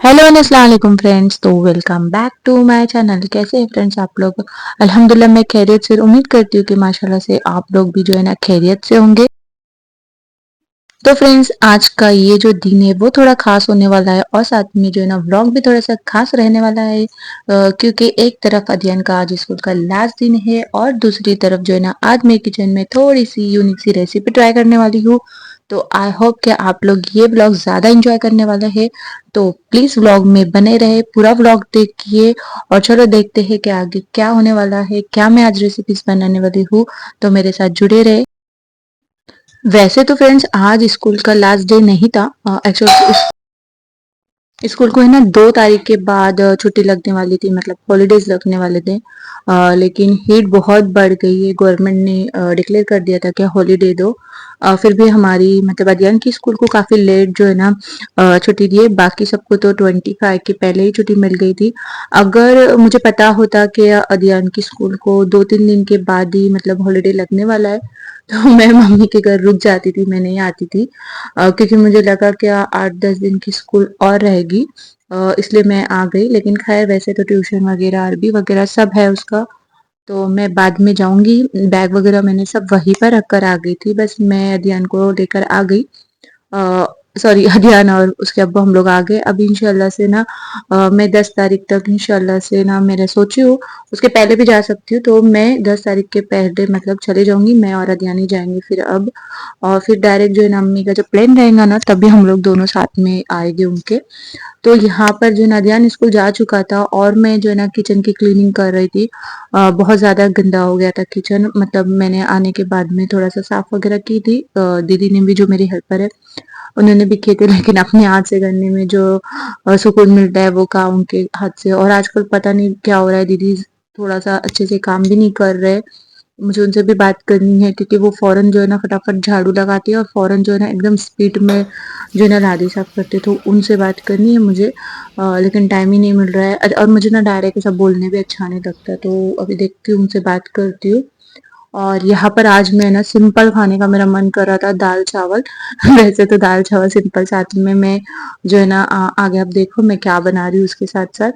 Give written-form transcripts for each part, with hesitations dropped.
Hello and अस्सलाम वालेकुम friends. तो welcome back to my channel. कैसे हैं फ्रेंड्स आप लोग? अल्हम्दुलिल्लाह मैं खैरियत से उम्मीद करती हूँ कि माशाल्लाह से आप लोग भी जो है ना खैरियत से होंगे। तो फ्रेंड्स आज का ये जो दिन है वो थोड़ा खास होने वाला है और साथ में जो है ना व्लॉग भी थोड़ा सा खास रहने वाला है, क्योंकि एक तरफ अध्ययन का आज स्कूल का लास्ट दिन है और दूसरी तरफ जो है ना आज मैं किचन में थोड़ी सी यूनिक सी रेसिपी ट्राई करने वाली हूँ। तो आई होप कि आप लोग ये व्लॉग ज्यादा एंजॉय करने वाला है। तो प्लीज व्लॉग में बने रहे, पूरा व्लॉग देखिए और चलो देखते हैं कि आगे क्या होने वाला है, क्या मैं आज रेसिपीज बनाने वाली हूँ। तो मेरे साथ जुड़े रहे। वैसे तो फ्रेंड्स आज स्कूल का लास्ट डे नहीं था। एक्चुअली स्कूल को है ना 2 तारीख के बाद छुट्टी लगने वाली थी, मतलब हॉलीडेज लगने वाले थे। लेकिन हीट बहुत बढ़ गई है, गवर्नमेंट ने डिक्लेयर कर दिया था कि हॉलीडे दो। फिर भी हमारी मतलब अध्ययन की स्कूल को काफी लेट जो है ना छुट्टी दी है। बाकी सबको तो 25 के पहले ही छुट्टी मिल गई थी। अगर मुझे पता होता कि अध्ययन की स्कूल को 2-3 दिन के बाद ही मतलब हॉलीडे लगने वाला है तो मैं मम्मी के घर रुक जाती थी, मैं नहीं आती थी। क्योंकि मुझे लगा कि 8-10 दिन की स्कूल और रहेगी, इसलिए मैं आ गई। लेकिन खैर वैसे तो ट्यूशन वगैरह अरबी वगैरह सब है उसका, तो मैं बाद में जाऊंगी। बैग वगैरह मैंने सब वहीं पर रख कर आ गई थी, बस मैं अध्ययन को लेकर आ गई। सॉरी हरियाणा, और उसके अब्बू हम लोग आ गए। अब इंशाल्लाह से ना मैं 10 तारीख तक इंशाल्लाह से ना मेरा सोची हूँ, उसके पहले भी जा सकती हूँ। तो मैं 10 तारीख के पहले मतलब चले जाऊंगी, मैं और अदियानी जाएंगे फिर अब। और फिर डायरेक्ट जो है ना अम्मी का जब प्लान रहेगा ना तभी हम लोग दोनों साथ में आएंगे उनके। तो यहाँ पर जो नदियान स्कूल जा चुका था और मैं जो है ना किचन की क्लीनिंग कर रही थी। बहुत ज्यादा गंदा हो गया था किचन, मतलब मैंने आने के बाद में थोड़ा सा साफ वगैरह की थी। दीदी ने भी, जो मेरी हेल्पर है, उन्होंने भी किए थे। लेकिन अपने हाथ से करने में जो सुकून मिलता है वो कहाँ उनके हाथ से। और आजकल पता नहीं क्या हो रहा है, दीदी थोड़ा सा अच्छे से काम भी नहीं कर रहे। मुझे उनसे भी बात करनी है क्योंकि वो फौरन जो है ना फटाफट झाड़ू लगाती है और फौरन जो है ना एकदम स्पीड में जो है ना लादी साफ करते, तो उनसे बात करनी है मुझे। लेकिन टाइम ही नहीं मिल रहा है। और मुझे ना डायरेक्ट ऐसा बोलने भी अच्छा नहीं लगता, तो अभी देखती हूँ, उनसे बात करती हूँ। और यहाँ पर आज मैं ना सिंपल खाने का मेरा मन कर रहा था, दाल चावल। वैसे तो दाल चावल सिंपल, साथ में मैं जो है ना आगे आप देखो मैं क्या बना रही हूँ उसके साथ साथ।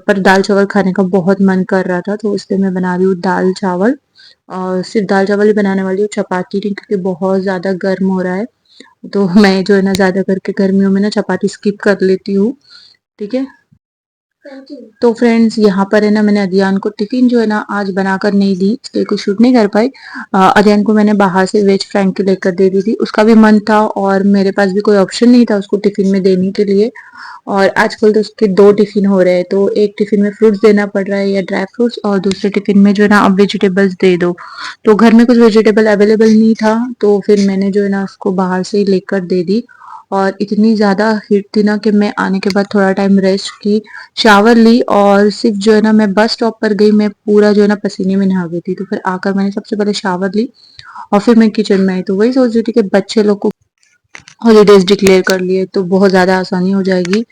पर दाल चावल खाने का बहुत मन कर रहा था, तो इसलिए मैं बना रही हूँ दाल चावल। और सिर्फ दाल चावल ही बनाने वाली हूँ, चपाती नहीं, क्योंकि बहुत ज्यादा गर्म हो रहा है। तो मैं जो है ना ज्यादा करके गर्मियों में ना चपाती स्किप कर लेती हूँ। ठीक है। तो फ्रेंड्स यहाँ पर है ना मैंने अदियान को टिफिन जो है ना आज बनाकर नहीं दी, इसलिए कुछ शूट नहीं कर पाई। अदियान को मैंने बाहर से वेज फ्रैंकी लेकर दे दी थी, उसका भी मन था और मेरे पास भी कोई ऑप्शन नहीं था उसको टिफिन में देने के लिए। और आजकल तो उसके 2 टिफिन हो रहे हैं, तो एक टिफिन में फ्रूट्स देना पड़ रहा है या ड्राई फ्रूट्स, और दूसरे टिफिन में जो है ना अब वेजिटेबल्स दे दो। तो घर में कुछ वेजिटेबल अवेलेबल नहीं था, तो फिर मैंने जो है ना उसको बाहर से ही लेकर दे दी। और इतनी ज्यादा हीट थी ना कि मैं आने के बाद थोड़ा टाइम रेस्ट की, शावर ली, और सिर्फ जो है ना मैं बस स्टॉप पर गई, मैं पूरा जो है ना पसीने में नहा गई थी। तो फिर आकर मैंने सबसे पहले शावर ली और फिर मैं किचन में आई। तो वही सोच रही थी कि बच्चे लोग को हॉलीडेज डिक्लेयर कर लिए तो बहुत ज़्यादा आसानी हो जाएगी।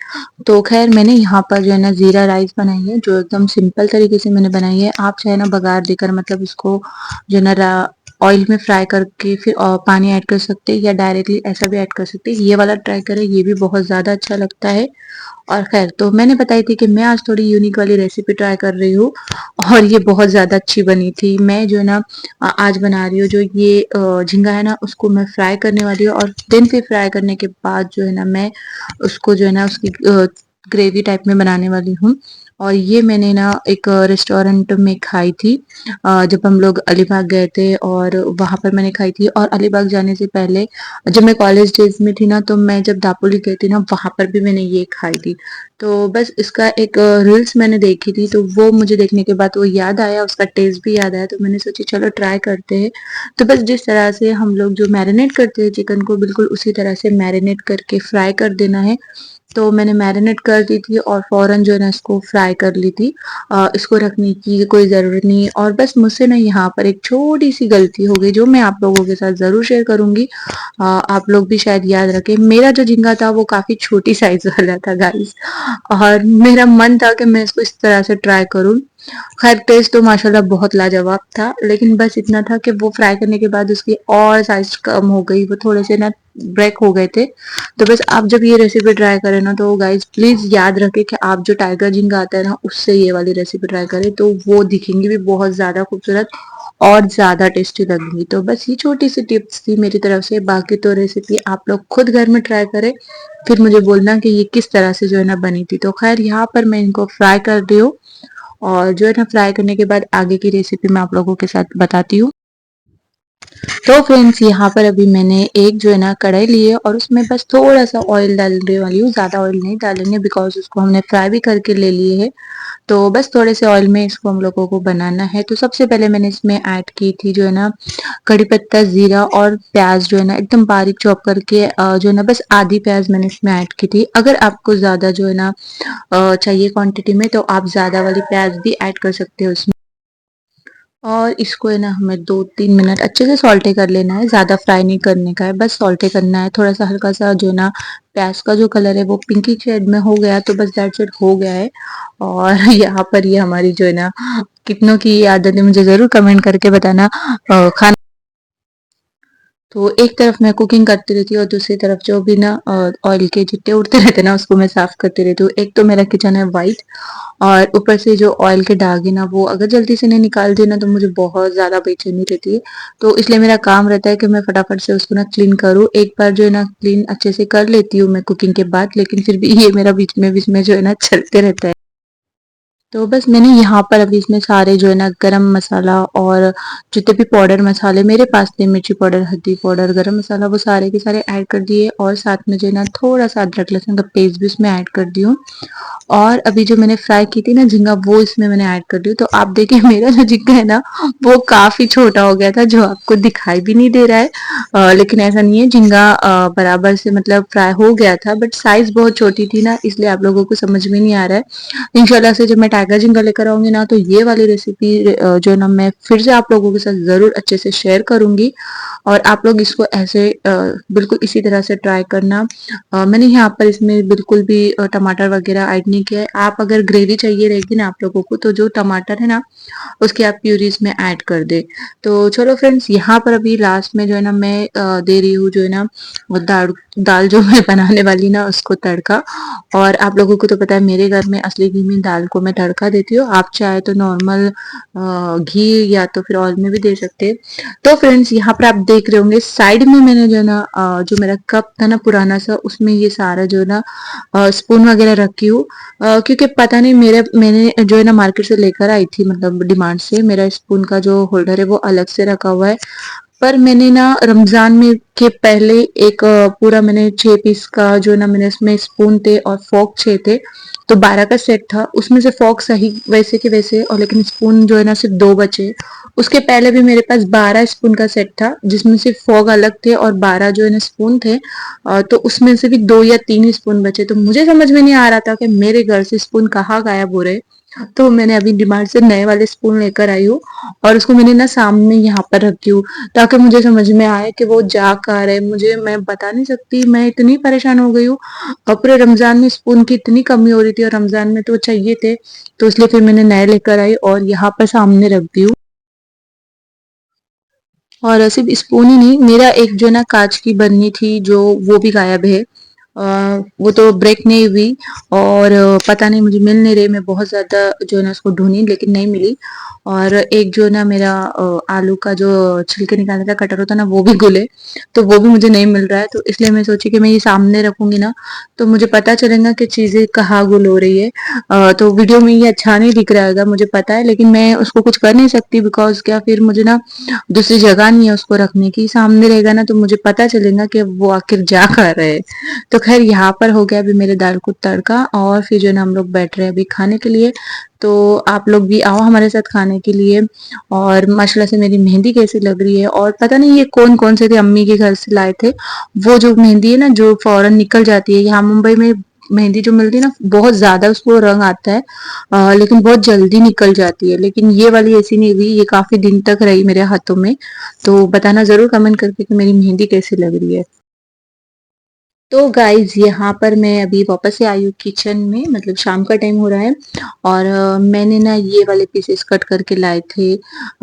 तो खैर मैंने यहाँ पर जो है ना ज़ीरा राइस बनाई है, जो एकदम सिंपल तरीके से मैंने बनाई है। आप चाहे ना बघार देकर मतलब इसको जो है ना ऑयल में फ्राई करके फिर पानी ऐड कर सकते हैं, या डायरेक्टली ऐसा भी ऐड कर सकते हैं। ये वाला ट्राई करें, ये भी बहुत ज़्यादा अच्छा लगता है। और खैर तो मैंने बताई थी कि मैं आज थोड़ी यूनिक वाली रेसिपी ट्राई कर रही हूँ और ये बहुत ज़्यादा अच्छी बनी थी। मैं जो है ना आज बना रही हूँ, जो ये झींगा है ना उसको मैं फ्राई करने वाली हूँ, और देन फिर फ्राई करने के बाद जो है ना मैं उसको जो है ना उसकी ग्रेवी टाइप में बनाने वाली हूँ। और ये मैंने ना एक रेस्टोरेंट में खाई थी, जब हम लोग अलीबाग गए थे और वहां पर मैंने खाई थी। और अलीबाग जाने से पहले जब मैं कॉलेज डेज में थी ना, तो मैं जब दापोली गई थी ना वहां पर भी मैंने ये खाई थी। तो बस इसका एक रील्स मैंने देखी थी, तो वो मुझे देखने के बाद वो याद आया, उसका टेस्ट भी याद आया, तो मैंने सोची चलो ट्राई करते हैं। तो बस जिस तरह से हम लोग जो मैरिनेट करते हैं चिकन को, बिल्कुल उसी तरह से मैरिनेट करके फ्राई कर देना है। तो मैंने मैरिनेट कर दी थी और फौरन जो है ना इसको फ्राई कर ली थी। इसको रखने की कोई ज़रूरत नहीं है। और बस मुझसे ना यहाँ पर एक छोटी सी गलती हो गई, जो मैं आप लोगों के साथ ज़रूर शेयर करूंगी। आप लोग भी शायद याद रखें। मेरा जो झींगा था वो काफ़ी छोटी साइज वाला था गाइस, और मेरा मन था कि मैं इसको इस तरह से ट्राई करूं। खैर टेस्ट तो माशाल्लाह बहुत लाजवाब था, लेकिन बस इतना था कि वो फ्राई करने के बाद उसकी और साइज कम हो गई, वो थोड़े से ना ब्रेक हो गए थे। तो बस आप जब ये रेसिपी ट्राई करें ना तो गाइज प्लीज याद रखें कि आप जो टाइगर जिंग आता है ना उससे ये वाली रेसिपी ट्राई करें, तो वो दिखेंगी भी बहुत ज्यादा खूबसूरत और ज्यादा टेस्टी लगेंगी। तो बस ये छोटी सी टिप्स थी मेरी तरफ से, बाकी तो रेसिपी आप लोग खुद घर में ट्राई करें, फिर मुझे बोलना कि ये किस तरह से जो है ना बनी थी। तो खैर यहाँ पर मैं इनको फ्राई कर रही हूँ, और जो है ना फ्राई करने के बाद आगे की रेसिपी मैं आप लोगों के साथ बताती हूँ। तो फ्रेंड्स यहाँ पर अभी मैंने एक जो है ना कढ़ाई ली है और उसमें बस थोड़ा सा ऑयल डालने वाली हूँ, ज्यादा ऑयल नहीं डालेंगे बिकॉज उसको हमने फ्राई भी करके ले लिए है। तो बस थोड़े से ऑयल में इसको हम लोगों को बनाना है। तो सबसे पहले मैंने इसमें ऐड की थी जो है ना कड़ी पत्ता, जीरा और प्याज जो है ना एकदम बारीक चॉप करके, जो है ना बस आधी प्याज मैंने इसमें ऐड की थी। अगर आपको ज्यादा जो है ना चाहिए क्वांटिटी में तो आप ज्यादा वाली प्याज भी ऐड कर सकते हो इसमें। और इसको है ना हमें 2-3 मिनट अच्छे से सॉल्टे कर लेना है, ज्यादा फ्राई नहीं करने का है, बस सॉल्टे करना है। थोड़ा सा हल्का सा जो है ना प्याज का जो कलर है वो पिंकी शेड में हो गया तो बस दैट्स इट, हो गया है। और यहाँ पर ये हमारी जो है ना कितनों की ये आदत है मुझे जरूर कमेंट करके बताना। खाना तो एक तरफ मैं कुकिंग करती रहती हूँ और दूसरी तरफ जो भी ना ऑयल के जितने उड़ते रहते हैं ना उसको मैं साफ करती रहती हूँ। एक तो मेरा किचन है वाइट, और ऊपर से जो ऑयल के दाग है ना वो अगर जल्दी से नहीं निकाल दिए ना तो मुझे बहुत ज्यादा बेचैनी रहती है। तो इसलिए मेरा काम रहता है कि मैं फटाफट से उसको ना क्लीन करूँ। एक बार जो है ना क्लीन अच्छे से कर लेती हूँ मैं कुकिंग के बाद, लेकिन फिर भी ये मेरा बीच में जो है ना चलते रहता है। तो बस मैंने यहाँ पर अभी इसमें सारे जो है ना गरम मसाला और जितने भी पाउडर मसाले मेरे पास थे, मिर्ची पाउडर, हल्दी पाउडर, गरम मसाला, वो सारे के सारे ऐड कर दिए। और साथ में जो है ना थोड़ा सा अदरक लहसुन का पेस्ट भी उसमें ऐड कर दी हूँ। और अभी जो मैंने फ्राई की थी ना झींगा वो इसमें मैंने ऐड कर दी। तो आप देखिए मेरा जो झींगा है ना वो काफी छोटा हो गया था, जो आपको दिखाई भी नहीं दे रहा है। लेकिन ऐसा नहीं है, झींगा बराबर से मतलब फ्राई हो गया था, बट साइज बहुत छोटी थी ना इसलिए आप लोगों को समझ में नहीं आ रहा है। इंशाल्लाह से जब मैं टाइगर झींगा लेकर आऊंगी ना तो ये वाली रेसिपी जो है ना मैं फिर से आप लोगों के साथ जरूर अच्छे से शेयर करूंगी। और आप लोग इसको ऐसे बिल्कुल इसी तरह से ट्राई करना। मैंने यहाँ पर इसमें बिल्कुल भी टमाटर वगैरह ऐड नहीं किया है। आप अगर ग्रेवी चाहिए रहेगी ना आप लोगों को तो जो टमाटर है ना उसकी आप प्यूरी इसमें ऐड कर दे। तो चलो फ्रेंड्स यहाँ पर अभी लास्ट में जो है ना मैं दे रही हूँ जो है ना वो दाल दाल जो मैं बनाने वाली ना उसको तड़का। और आप लोगों को तो पता है मेरे घर में असली घी में दाल को मैं तड़का देती हूँ, आप चाहे तो नॉर्मल घी या तो फिर ऑयल में भी दे सकते हैं। तो फ्रेंड्स यहाँ पर आप देख रहे होंगे साइड में मैंने जो है ना जो मेरा कप था ना पुराना सा उसमें ये सारा जो है ना स्पून वगैरह रखी हूँ। क्योंकि पता नहीं मैंने जो है ना मार्केट से लेकर आई थी, मतलब डिमांड से मेरा स्पून का जो होल्डर है वो अलग से रखा हुआ है। पर मैंने ना रमजान में के पहले एक पूरा मैंने 6 पीस का जो ना मैंने उसमें स्पून थे और फोक 6 थे, तो 12 का सेट था। उसमें से फोक सही वैसे के वैसे, और लेकिन स्पून जो है ना सिर्फ 2 बचे। उसके पहले भी मेरे पास 12 स्पून का सेट था जिसमें सिर्फ फोक अलग थे और 12 जो है ना स्पून थे। तो उसमें से भी 2 या 3 स्पून बचे, तो मुझे समझ में नहीं आ रहा था कि मेरे घर से स्पून कहाँ गायब हो रहे। तो मैंने अभी डिमार्ट से नए वाले स्पून लेकर आई हूँ और उसको मैंने ना सामने यहाँ पर रखी हूँ ताकि मुझे समझ में आए कि वो जा कहाँ रहे। मुझे मैं बता नहीं सकती, मैं इतनी परेशान हो गई हूँ। और पूरे रमजान में स्पून की इतनी कमी हो रही थी और रमजान में तो चाहिए थे, तो इसलिए फिर मैंने नए लेकर आई और यहाँ पर सामने रख दी हूँ। और सिर्फ स्पून ही नहीं, मेरा एक जो ना कांच की बर्नी थी जो वो भी गायब है। वो तो ब्रेक नहीं हुई और पता नहीं मुझे मिल नहीं रही, मैं बहुत ज्यादा जो है ना उसको ढूंढी लेकिन नहीं मिली। और एक जो ना मेरा आलू का जो छिलके निकालने का कटर होता है ना वो भी गुले, तो वो भी मुझे नहीं मिल रहा है। तो इसलिए मैं सोची कि मैं ये सामने रखूंगी ना तो मुझे पता चलेगा कि चीजें कहाँ गुल हो रही है। तो वीडियो में ये अच्छा नहीं दिख रहा होगा मुझे पता है, लेकिन मैं उसको कुछ कर नहीं सकती बिकॉज क्या फिर मुझे ना दूसरी जगह नहीं है उसको रखने की। सामने रहेगा ना तो मुझे पता चलेगा कि वो आखिर जा कर रहे हैं। तो खैर यहाँ पर हो गया अभी मेरे दाल को तड़का, और फिर जो है ना हम लोग बैठ रहे हैं अभी खाने के लिए। तो आप लोग भी आओ हमारे साथ खाने के लिए। और माशाल्लाह से मेरी मेहंदी कैसी लग रही है, और पता नहीं ये कौन कौन से थे, अम्मी के घर से लाए थे। वो जो मेहंदी है ना जो फौरन निकल जाती है, यहाँ मुंबई में मेहंदी जो मिलती है ना बहुत ज्यादा उसको रंग आता है, लेकिन बहुत जल्दी निकल जाती है। लेकिन ये वाली ऐसी नहीं हुई, ये काफी दिन तक रही मेरे हाथों में। तो बताना जरूर कमेंट करके कि मेरी मेहंदी कैसी लग रही है। तो गाइज यहाँ पर मैं अभी वापस से आई हूँ किचन में, मतलब शाम का टाइम हो रहा है। और मैंने ना ये वाले पीसेस कट करके लाए थे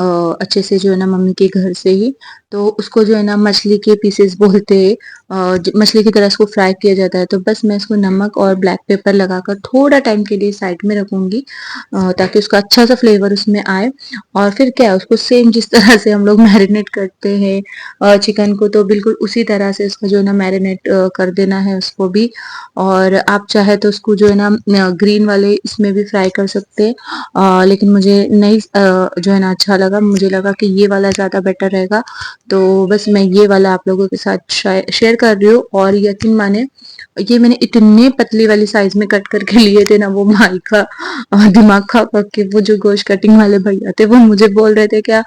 अच्छे से, जो है ना मम्मी के घर से ही। तो उसको जो है ना मछली के पीसेस बोलते हैं। मछली की तरह इसको फ्राई किया जाता है। तो बस मैं इसको नमक और ब्लैक पेपर लगाकर थोड़ा टाइम के लिए साइड में रखूंगी, ताकि उसका अच्छा सा फ्लेवर उसमें आए। और फिर क्या है, उसको सेम जिस तरह से हम लोग मैरिनेट करते हैं चिकन को, तो बिल्कुल उसी तरह से उसको जो है ना मैरिनेट कर देना है उसको भी। और आप चाहे तो उसको जो है ना ग्रीन वाले इसमें भी फ्राई कर सकते हैं, लेकिन मुझे नहीं जो है ना अच्छा लगा, मुझे लगा कि ये वाला ज़्यादा बेटर रहेगा। तो बस मैं ये वाला आप लोगों के साथ शेयर कर रही हूँ। और यकीन माने, ये मैंने इतने पतली वाली साइज में कट करके लिए थे ना, वो माई का दिमाग खा खा के वो जो गोश्त कटिंग वाले भैया थे वो मुझे बोल रहे थे क्या,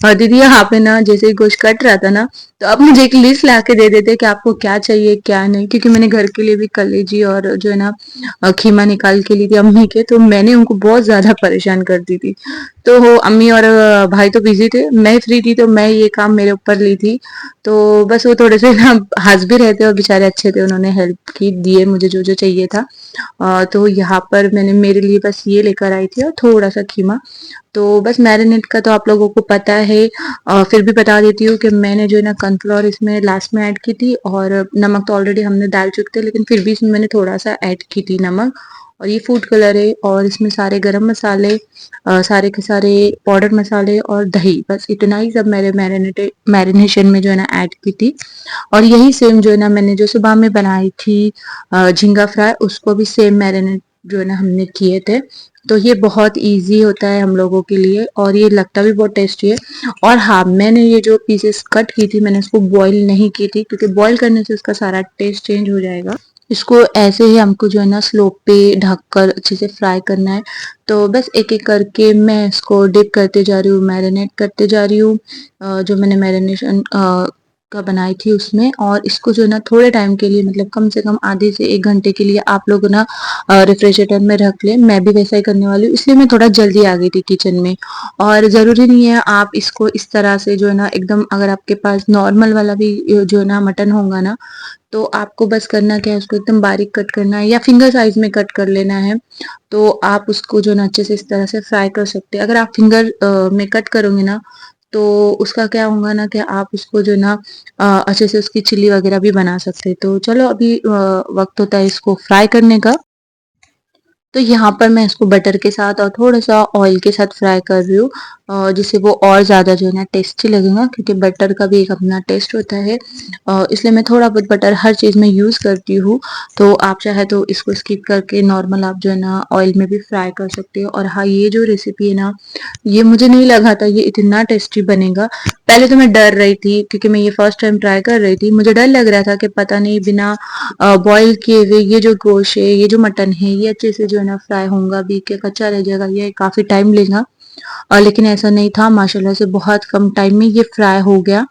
दीदी यहाँ पे ना जैसे ही गोश्त कट रहा था ना, तो आप मुझे एक लिस्ट ला के दे देते कि आपको क्या चाहिए क्या नहीं, क्योंकि मैंने घर के लिए भी कलेजी और जो है ना खीमा निकाल के ली थी अम्मी के, तो मैंने उनको बहुत ज्यादा परेशान कर दी थी। तो वो अम्मी और भाई तो बिजी थे, मैं फ्री थी, तो मैं ये काम मेरे ऊपर ली थी। तो बस वो थोड़े से ना हंस भी रहे थे और बेचारे अच्छे थे, उन्होंने हेल्प की, दिए मुझे जो जो चाहिए था। तो यहाँ पर मैंने मेरे लिए बस ये लेकर आई थी और थोड़ा सा खीमा। तो बस मैरिनेट का तो आप लोगों को पता है, फिर भी बता देती हूँ कि मैंने जो है ना कॉर्नफ्लोर इसमें लास्ट में ऐड की थी, और नमक तो ऑलरेडी हमने डाल चुके थे, लेकिन फिर भी इसमें मैंने थोड़ा सा ऐड की थी नमक। और ये फूड कलर है, और इसमें सारे गरम मसाले, सारे के सारे पाउडर मसाले और दही, बस इतना ही सब मेरे मैरिनेशन में जो है ना ऐड की थी। और यही सेम जो है ना मैंने जो सुबह में बनाई थी झींगा फ्राई, उसको भी सेम मैरिनेट जो है ना हमने किए थे। तो ये बहुत इजी होता है हम लोगों के लिए, और ये लगता भी बहुत टेस्टी है। और हाँ, मैंने ये जो पीसेस कट की थी, मैंने इसको बॉईल नहीं की थी, क्योंकि बॉईल करने से उसका सारा टेस्ट चेंज हो जाएगा। इसको ऐसे ही हमको जो है ना स्लो पे ढककर अच्छे से फ्राई करना है। तो बस एक एक करके मैं इसको डिप करते जा रही हूँ, मैरिनेट करते जा रही हूँ जो मैंने मैरिनेशन का बनाई थी उसमें। और इसको जो है ना थोड़े टाइम के लिए, मतलब कम से कम आधे से 1 घंटे के लिए आप लोग ना रेफ्रिजरेटर में रख लें। मैं भी वैसा ही करने वाली हूँ, इसलिए मैं थोड़ा जल्दी आ गई थी किचन में। और ज़रूरी नहीं है आप इसको इस तरह से जो है ना एकदम, अगर आपके पास नॉर्मल वाला भी जो है ना मटन होगा ना, तो आपको बस करना क्या है, उसको एकदम बारीक कट करना है या फिंगर साइज में कट कर लेना है। तो आप उसको जो है ना अच्छे से इस तरह से फ्राई कर सकते हैं। अगर आप फिंगर में कट करोगे ना, तो उसका क्या होगा ना कि आप उसको जो है ना अच्छे से उसकी चिल्ली वगैरह भी बना सकते हैं। तो चलो अभी वक्त होता है इसको फ्राई करने का। तो यहाँ पर मैं इसको बटर के साथ और थोड़ा-सा ऑयल के साथ फ्राई कर रही हूँ, जिससे वो और ज़्यादा जो है ना टेस्टी लगेगा, क्योंकि बटर का भी एक अपना टेस्ट होता है। इसलिए मैं थोड़ा बहुत बटर हर चीज़ में यूज़ करती हूँ। तो आप चाहे तो इसको स्किप करके नॉर्मल आप जो है ना ऑयल में भी फ्राई कर सकते हो। और हाँ, ये जो रेसिपी है ना, ये मुझे नहीं लगा था ये इतना टेस्टी बनेगा। पहले तो मैं डर रही थी, क्योंकि मैं ये फर्स्ट टाइम ट्राई कर रही थी। मुझे डर लग रहा था कि पता नहीं बिना बॉईल किए हुए ये जो गोश्त है, ये जो मटन है, ये अच्छे से जो है ना फ्राई होगा भी कि कच्चा रह जाएगा, ये काफ़ी टाइम लेगा। लेकिन ऐसा नहीं था, माशाल्लाह से बहुत कम टाइम में ये फ्राई हो गया।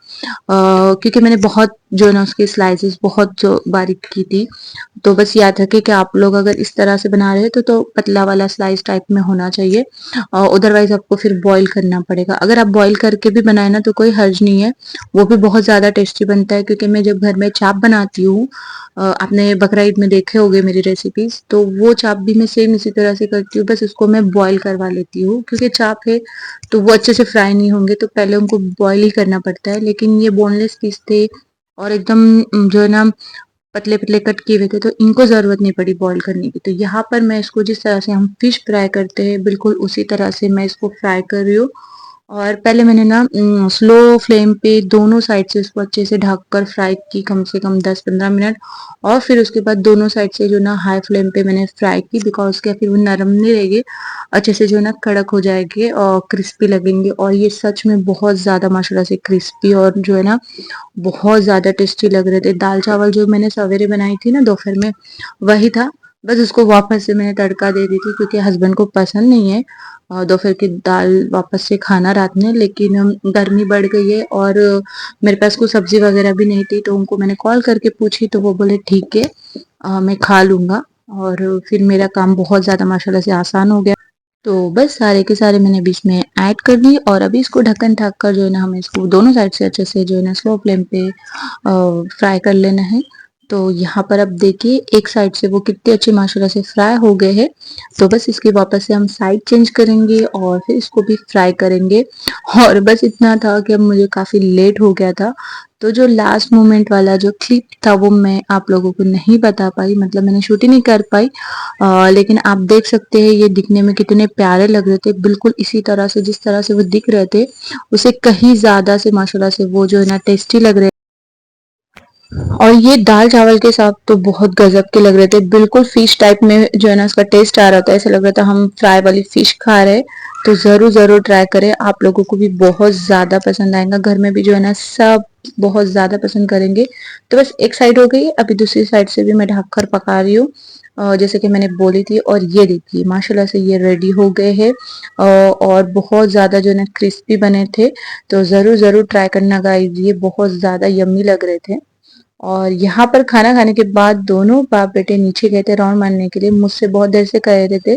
क्योंकि मैंने बहुत जो है ना उसके स्लाइसेस बहुत जो बारीक की थी। तो बस याद रखें कि आप लोग अगर इस तरह से बना रहे हो तो पतला वाला स्लाइस टाइप में होना चाहिए। अदरवाइज आपको फिर बॉईल करना पड़ेगा। अगर आप बॉईल करके भी बनाए ना तो कोई हर्ज नहीं है, वो भी बहुत ज़्यादा टेस्टी बनता है। क्योंकि मैं जब घर में चाप बनाती हूँ, आपने बकरा ईद में देखे होंगे मेरी रेसिपीज, तो वो चाप भी मैं सेम इसी तरह से करती हूँ, बस उसको मैं बॉईल करवा लेती हूँ। क्योंकि चाप है तो वो अच्छे से फ्राई नहीं होंगे, तो पहले उनको बॉईल ही करना पड़ता है। लेकिन ये बोनलेस पीस थे और एकदम जो है ना पतले-पतले कट किए हुए थे, तो इनको ज़रूरत नहीं पड़ी बॉईल करने की। तो यहाँ पर मैं इसको जिस तरह से हम फिश फ्राई करते हैं, बिल्कुल उसी तरह से मैं इसको फ्राई कर रही हूँ। और पहले मैंने ना स्लो फ्लेम पे दोनों साइड से इसको अच्छे से ढककर फ्राई की, कम से कम 10-15 मिनट। और फिर उसके बाद दोनों साइड से जो ना हाई फ्लेम पे मैंने फ्राई की, बिकॉज़ क्या, फिर वो नरम नहीं रहेगी, अच्छे से जो है ना कड़क हो जाएँगे और क्रिस्पी लगेंगे। और ये सच में बहुत ज़्यादा माशाल्लाह से क्रिस्पी और जो है ना बहुत ज़्यादा टेस्टी लग रहे थे। दाल चावल जो मैंने सवेरे बनाई थी ना दोपहर में, वही था। बस उसको वापस से मैंने तड़का दे दी थी, क्योंकि हस्बैंड को पसंद नहीं है दोपहर की दाल वापस से खाना रात में। लेकिन गर्मी बढ़ गई है और मेरे पास कोई सब्जी वगैरह भी नहीं थी, तो उनको मैंने कॉल करके पूछी, तो वो बोले ठीक है, मैं खा लूँगा। और फिर मेरा काम बहुत ज़्यादा माशाल्लाह से आसान हो गया। तो बस सारे के सारे मैंने बीच में ऐड कर दी, और अभी इसको ढक्कन ढक कर जो है ना हमें इसको दोनों साइड से अच्छे से जो है ना स्लो फ्लेम पे फ्राई कर लेना है। तो यहाँ पर अब देखिए एक साइड से वो कितने अच्छे माशाल्लाह से फ्राई हो गए हैं। तो बस इसकी वापस से हम साइड चेंज करेंगे और फिर इसको भी फ्राई करेंगे। और बस इतना था कि अब मुझे काफ़ी लेट हो गया था। तो जो लास्ट मोमेंट वाला जो क्लिप था वो मैं आप लोगों को नहीं बता पाई, मतलब मैंने शूट ही नहीं कर पाई। लेकिन आप देख सकते हैं ये दिखने में कितने प्यारे लग रहे थे, बिल्कुल इसी तरह से जिस तरह से वो दिख रहे थे उसे कहीं ज़्यादा से माशाल्लाह से वो जो है ना टेस्टी लग रहे। और ये दाल चावल के साथ तो बहुत गजब के लग रहे थे, बिल्कुल फिश टाइप में जो है ना उसका टेस्ट आ रहा था, ऐसा लग रहा था हम फ्राई वाली फिश खा रहे हैं। तो जरूर जरूर ट्राई करें, आप लोगों को भी बहुत ज्यादा पसंद आएगा, घर में भी जो है ना सब बहुत ज्यादा पसंद करेंगे। तो बस एक साइड हो गई, अभी दूसरी साइड से भी मैं ढक कर पका रही हूँ जैसे कि मैंने बोली थी। और ये देखिए माशाल्लाह से ये रेडी हो गए हैं और बहुत ज्यादा जो है ना क्रिस्पी बने थे। तो जरूर जरूर ट्राई करना गाइस, ये बहुत ज्यादा यम्मी लग रहे थे। और यहाँ पर खाना खाने के बाद दोनों बाप बेटे नीचे गए थे राउंड मारने के लिए, मुझसे बहुत देर से कह रहे थे,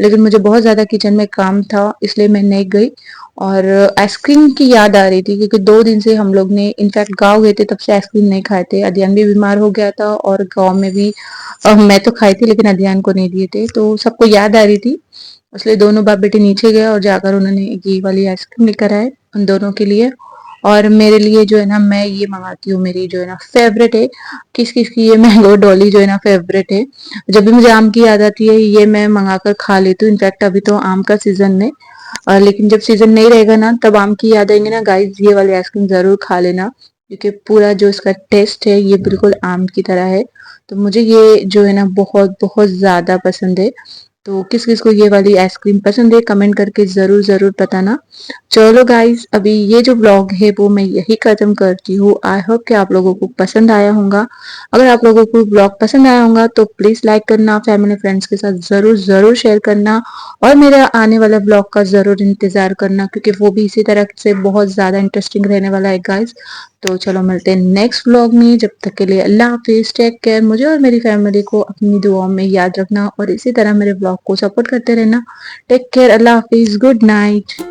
लेकिन मुझे बहुत ज्यादा किचन में काम था इसलिए मैं नहीं गई। और आइसक्रीम की याद आ रही थी क्योंकि 2 दिन से हम लोग ने इनफैक्ट गांव गए थे तब से आइसक्रीम नहीं खाए थे, अदियान भी बीमार हो गया था और गांव में भी मैं तो खाई थी लेकिन अदियान को नहीं दिए थे, तो सबको याद आ रही थी। इसलिए दोनों बाप बेटे नीचे गए और जाकर उन्होंने ये वाली आइसक्रीम लेकर आए उन दोनों के लिए। और मेरे लिए जो है ना मैं ये मंगाती हूँ, मेरी जो है ना फेवरेट है। किस किस की ये मैंगो डॉली जो है ना फेवरेट है। जब भी मुझे आम की याद आती है ये मैं मंगा कर खा लेती हूँ। इनफैक्ट अभी तो आम का सीजन है लेकिन जब सीजन नहीं रहेगा ना तब आम की याद आएंगे ना गाइस, ये वाली आइसक्रीम जरूर खा लेना क्योंकि पूरा जो इसका टेस्ट है ये बिल्कुल आम की तरह है। तो मुझे ये जो है ना बहुत बहुत ज्यादा पसंद है। तो किस किस को ये वाली आइसक्रीम पसंद है कमेंट करके जरूर जरूर बताना। चलो गाइस अभी ये जो ब्लॉग है वो मैं यही खत्म करती हूँ। आई होप कि आप लोगों को पसंद आया होगा। अगर आप लोगों को ब्लॉग पसंद आया होगा तो प्लीज लाइक करना, फैमिली फ्रेंड्स के साथ जरूर जरूर शेयर करना और मेरा आने वाला ब्लॉग का जरूर इंतजार करना क्योंकि वो भी इसी तरह से बहुत ज्यादा इंटरेस्टिंग रहने वाला है गाइस। तो चलो मिलते हैं नेक्स्ट ब्लॉग में, जब तक के लिए अल्लाह हाफिज, टेक केयर, मुझे और मेरी फैमिली को अपनी दुआओं में याद रखना और इसी तरह मेरे ब्लॉग को सपोर्ट करते रहना। टेक केयर, अल्लाह हाफिज, गुड नाइट।